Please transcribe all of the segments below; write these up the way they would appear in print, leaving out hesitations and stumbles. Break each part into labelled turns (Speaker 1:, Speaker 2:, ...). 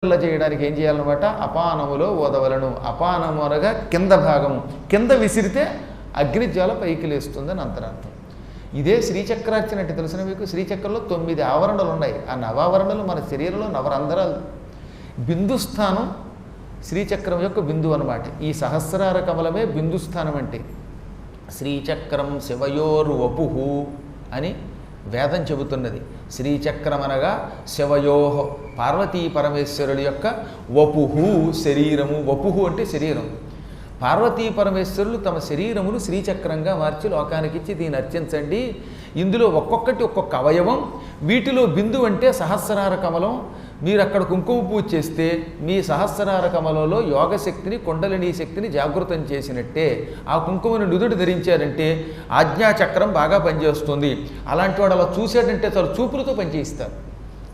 Speaker 1: చేయడానికి ఏం చేయాలన్నమాట? అపానములో ఓదవలను. అపానము అనగా కింద భాగము, కింద విసిరితే అగ్నిజ్వాల పైకి లేస్తుందని అంతరార్థం. ఇదే శ్రీచక్రార్చన అంటే తెలిసిన మీకు. శ్రీచక్రంలో 9 ఆవరణలు ఉన్నాయి. ఆ నవావరణలు మన శరీరంలో నవరంధ్రాలు. బిందుస్థానం శ్రీచక్రం యొక్క బిందువు అనమాట. ఈ సహస్రార కమలమే బిందుస్థానం అంటే. శ్రీచక్రం శివయోర్ వపుహు అని వేదం చెబుతున్నది. శ్రీచక్రం అనగా శివయోహ పార్వతీ పరమేశ్వరుల యొక్క వపుహు శరీరము. వపుహు అంటే శరీరం. పార్వతీ పరమేశ్వరులు తమ శరీరమును శ్రీచక్రంగా మార్చి లోకానికిచ్చి దీన్ని అర్చించండి. ఇందులో ఒక్కొక్కటి ఒక్కొక్క అవయవం. వీటిలో బిందు అంటే సహస్రార కమలం. మీరు అక్కడ కుంకుమ పూజ చేస్తే మీ సహస్రార కమలంలో యోగశక్తిని, కుండలినీ శక్తిని జాగృతం చేసినట్టే. ఆ కుంకుమను నుదుడు ధరించారంటే ఆజ్ఞాచక్రం బాగా పనిచేస్తుంది. అలాంటి వాడు అలా చూసాడంటే చాలా చూపులతో పనిచేయిస్తారు.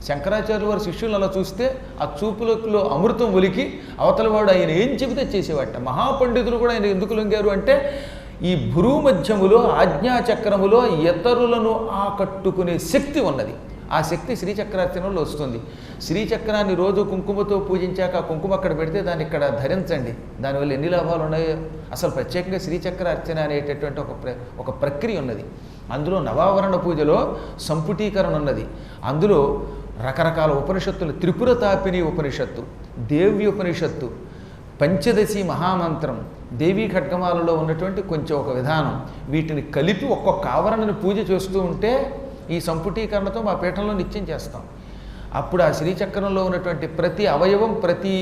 Speaker 1: శంకరాచార్యుల వారి శిష్యులు అలా చూస్తే ఆ చూపులలో అమృతం ఒలికి అవతల వాడు ఆయన ఏం చెబితే చేసేవాట. మహాపండితులు కూడా ఆయన ఎందుకు లొంగారు అంటే ఈ భ్రూమధ్యములో ఆజ్ఞాచక్రములో ఇతరులను ఆకట్టుకునే శక్తి ఉన్నది. ఆ శక్తి శ్రీచక్రార్చనలో వస్తుంది. శ్రీచక్రాన్ని రోజు కుంకుమతో పూజించాక ఆ కుంకుమ అక్కడ పెడితే దాన్ని ఇక్కడ ధరించండి. దానివల్ల ఎన్ని లాభాలు ఉన్నాయో. అసలు ప్రత్యేకంగా శ్రీచక్రార్చన అనేటటువంటి ఒక ప్రక్రియ ఉన్నది. అందులో నవావరణ పూజలో సంపుటీకరణ ఉన్నది. అందులో రకరకాల ఉపనిషత్తులు, త్రిపుర తాపిని ఉపనిషత్తు, దేవ్య ఉపనిషత్తు, పంచదశి మహామంత్రం, దేవీ ఖడ్గమాలలో ఉన్నటువంటి కొంచెం ఒక విధానం, వీటిని కలిపి ఒక్కొక్క ఆవరణను పూజ చేస్తూ ఉంటే ఈ సంపుటీకరణతో మా పీఠంలో నిత్యం చేస్తాం. అప్పుడు ఆ శ్రీచక్రంలో ఉన్నటువంటి ప్రతి అవయవం, ప్రతి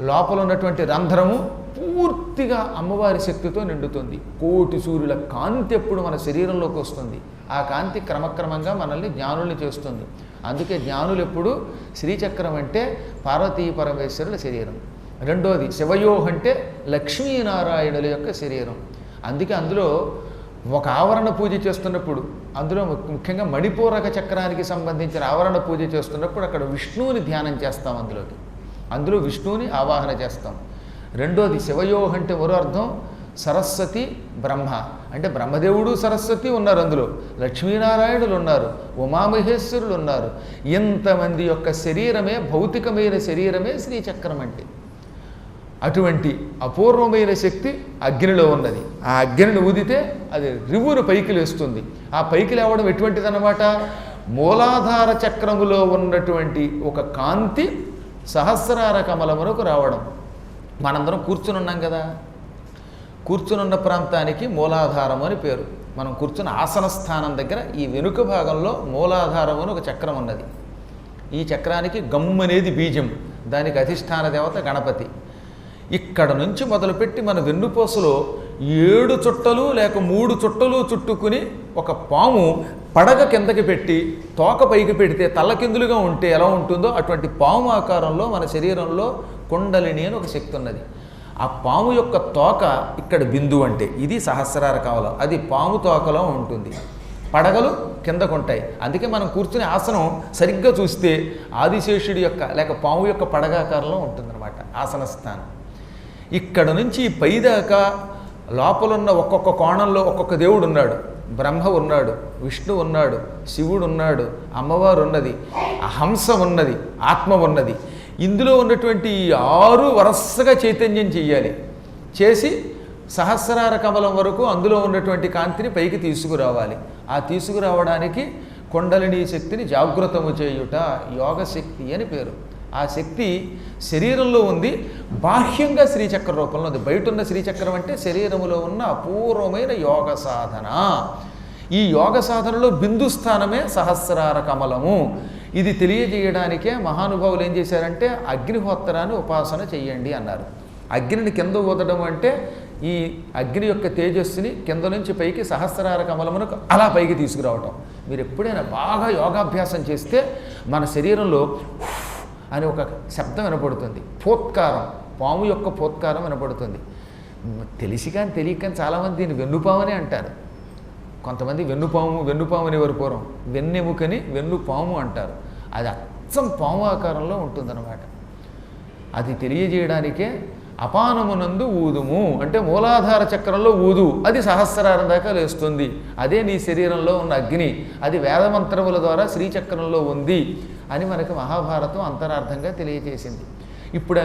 Speaker 1: లోపల ఉన్నటువంటి రంధ్రము పూర్తిగా అమ్మవారి శక్తితో నిండుతుంది. కోటి సూర్యుల కాంతి ఎప్పుడు మన శరీరంలోకి వస్తుంది. ఆ కాంతి క్రమక్రమంగా మనల్ని జ్ఞానుల్ని చేస్తుంది. అందుకే జ్ఞానులు ఎప్పుడు శ్రీచక్రం అంటే పార్వతీ పరమేశ్వరుల శరీరం. రెండోది శివయోహ్ అంటే లక్ష్మీనారాయణుల యొక్క శరీరం. అందుకే అందులో ఒక ఆవరణ పూజ చేస్తున్నప్పుడు, అందులో ముఖ్యంగా మణిపూరక చక్రానికి సంబంధించిన ఆవరణ పూజ చేస్తున్నప్పుడు అక్కడ విష్ణువుని ధ్యానం చేస్తాం. అందులో విష్ణువుని ఆవాహన చేస్తాం. రెండోది శివయోహ్ అంటే మరో అర్థం సరస్వతి బ్రహ్మ అంటే బ్రహ్మదేవుడు సరస్వతి ఉన్నారు, అందులో లక్ష్మీనారాయణులు ఉన్నారు, ఉమామహేశ్వరులు ఉన్నారు. ఇంతమంది యొక్క శరీరమే, భౌతికమైన శరీరమే శ్రీచక్రం అంటే. అటువంటి అపూర్వమైన శక్తి అగ్నిలో ఉన్నది. ఆ అగ్నిని ఊదితే అది రివ్వును పైకి లేస్తుంది. ఆ పైకి లేవడం ఎటువంటిదన్నమాట? మూలాధార చక్రములో ఉన్నటువంటి ఒక కాంతి సహస్రార కమలమునకు రావడం. మనందరం కూర్చుని ఉన్నాం కదా, కూర్చునున్న ప్రాంతానికి మూలాధారము అని పేరు. మనం కూర్చున్న ఆసన స్థానం దగ్గర ఈ వెనుక భాగంలో మూలాధారం అని ఒక చక్రం ఉన్నది. ఈ చక్రానికి గమ్ అనేది బీజం, దానికి అధిష్టాన దేవత గణపతి. ఇక్కడ నుంచి మొదలుపెట్టి మన వెన్నుపోసలో 7 చుట్టలు లేక 3 చుట్టలు చుట్టుకుని ఒక పాము పడగ కిందకి పెట్టి తోక పైకి పెడితే తల్లకిందులుగా ఉంటే ఎలా ఉంటుందో అటువంటి పాము ఆకారంలో మన శరీరంలో కుండలిని అని ఒక శక్తి ఉన్నది. ఆ పాము యొక్క తోక ఇక్కడ బిందువు అంటే ఇది సహస్రార కమలం. అది పాము తోకలో ఉంటుంది. పడగలు కిందకుంటాయి. అందుకే మనం కూర్చునే ఆసనం సరిగ్గా చూస్తే ఆదిశేషుడి యొక్క లేక పాము యొక్క పడగాకారంలో ఉంటుందన్నమాట ఆసన స్థానం. ఇక్కడ నుంచి పైదాకా లోపలున్న ఒక్కొక్క కోణంలో ఒక్కొక్క దేవుడు ఉన్నాడు. బ్రహ్మ ఉన్నాడు, విష్ణు ఉన్నాడు, శివుడు ఉన్నాడు, అమ్మవారు ఉన్నది, హంస ఉన్నది, ఆత్మ ఉన్నది. ఇందులో ఉన్నటువంటి 6 వరసగా చైతన్యం చెయ్యాలి. చేసి సహస్రార కమలం వరకు అందులో ఉన్నటువంటి కాంతిని పైకి తీసుకురావాలి. ఆ తీసుకురావడానికి కుండలినీ శక్తిని జాగృతము చేయుట యోగశక్తి అని పేరు. ఆ శక్తి శరీరంలో ఉంది, బాహ్యంగా శ్రీచక్ర రూపంలో ఉంది. బయట ఉన్న శ్రీచక్రం అంటే శరీరములో ఉన్న అపూర్వమైన యోగ సాధన. ఈ యోగ సాధనలో బిందు స్థానమే సహస్రార కమలము. ఇది తెలియజేయడానికే మహానుభావులు ఏం చేశారంటే అగ్నిహోత్రాన్ని ఉపాసన చెయ్యండి అన్నారు. అగ్నిని కింద ఊదడం అంటే ఈ అగ్ని యొక్క తేజస్సుని కింద నుంచి పైకి సహస్రార కమలమునకు అలా పైకి తీసుకురావటం. మీరు ఎప్పుడైనా బాగా యోగాభ్యాసం చేస్తే మన శరీరంలో అని ఒక శబ్దం వినపడుతుంది. పోత్కారం, పాము యొక్క పోత్కారం వినపడుతుంది. తెలిసి కానీ తెలియక కానీ చాలామంది దీన్ని వెన్నుపామనే అంటారు. కొంతమంది వెన్నుపాము అనేవారు పూర్వం. వెన్నెముకని వెన్నుపాము అంటారు. అది అచ్చం పాము ఆకారంలో ఉంటుందన్నమాట. అది తెలియజేయడానికే అపానమునందు ఊదుము అంటే మూలాధార చక్రంలో ఊదు, అది సహస్రారం దాకా లేస్తుంది. అదే నీ శరీరంలో ఉన్న అగ్ని, అది వేదమంత్రముల ద్వారా శ్రీచక్రంలో ఉంది అని మనకి మహాభారతం అంతరార్థంగా తెలియజేసింది. ఇప్పుడు